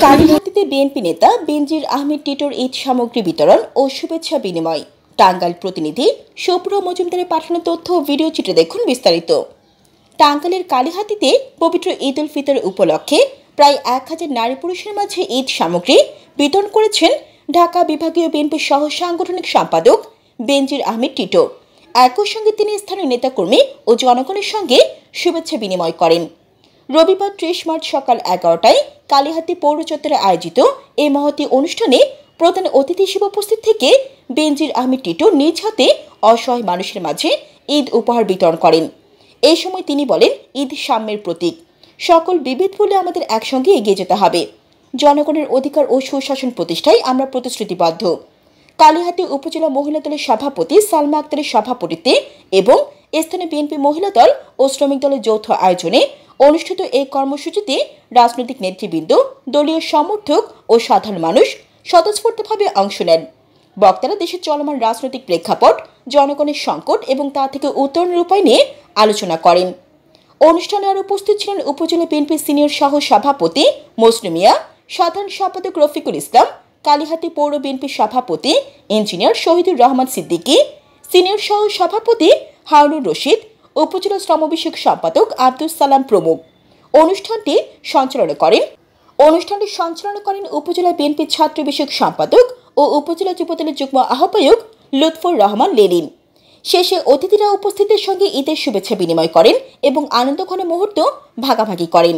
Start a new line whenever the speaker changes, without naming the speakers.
কালীহাতিতে BNP নেতা বেনজির আহমেদ টিটোর ঈদ সামগ্রী বিতরণ ও শুভেচ্ছা বিনিময়। টাঙ্গাইল প্রতিনিধি শুভ্র মজুমদারের পাঠানো তথ্য ও ভিডিও চিত্রে দেখুন বিস্তারিত। টাঙ্গাইলের কালীহাতিতে পবিত্র ঈদ উল ফিতর উপলক্ষে প্রায় 1000 নারী পুরুষের মাঝে ঈদ সামগ্রী বিতরণ করেছেন ঢাকা বিভাগীয় বিএনপির সহ সাংগঠনিক সম্পাদক বেনজির আহমেদ টিটো। একই সঙ্গে তিনি স্থানীয় নেতাকর্মী ও জনগণের সঙ্গে শুভেচ্ছা বিনিময় করেন। রবিবার 30 মার্চ সকাল 11টায় কালীহাতি পৌর চত্বরে আয়োজিত এই মহতী অনুষ্ঠানে প্রধান অতিথি হিসেবে উপস্থিত থেকে বেনজির আহমেদ টিটো নিজ হাতে অসহায় মানুষের মাঝে ঈদ উপহার বিতরণ করেন। এই সময় তিনি বলেন, ঈদ সাম্যের প্রতীক, সকল বিভেদ বলে আমাদের একসঙ্গে এগিয়ে যেতে হবে। জনগণের অধিকার ও সুশাসন প্রতিষ্ঠায় আমরা প্রতিশ্রুতিবদ্ধ। কালীহাতি উপজেলা মহিলা দলের সভাপতি সালমা আক্তারের সভাপতিত্বে এবং স্থানীয় বিএনপি মহিলা দল ও শ্রমিক দলের যৌথ আয়োজনে অনুষ্ঠিত এই কর্মসূচিতে রাজনৈতিক নেতৃবৃন্দ, দলীয় সমর্থক ও সাধারণ মানুষ স্বতঃস্ফূর্তভাবে অংশ নেন। বক্তারা দেশের চলমান রাজনৈতিক প্রেক্ষাপট, জনগণের সংকট এবং তা থেকে উত্তরণের উপায় নিয়ে আলোচনা করেন। অনুষ্ঠানে আরও উপস্থিত ছিলেন উপজেলা বিএনপির সিনিয়র সহ সভাপতি মজনু মিয়া, সাধারণ সম্পাদক রফিকুল ইসলাম, কালীহাতি পৌর বিএনপির সভাপতি ইঞ্জিনিয়ার শহীদুর রহমান সিদ্দিকী, সিনিয়র সহ সভাপতি হারুনুর রশিদ, উপজেলা শ্রম বিষয়ক সম্পাদক আব্দুল সালাম প্রমুখ। অনুষ্ঠানটি সঞ্চালনা করেন উপজেলা বিএনপির ছাত্র বিষয়ক সম্পাদক ও উপজেলা যুবদলের যুগ্ম আহ্বায়ক লুৎফর রহমান লেলিন। শেষে অতিথিরা উপস্থিতদের সঙ্গে ঈদের শুভেচ্ছা বিনিময় করেন এবং আনন্দঘন মুহূর্ত ভাগাভাগি করেন।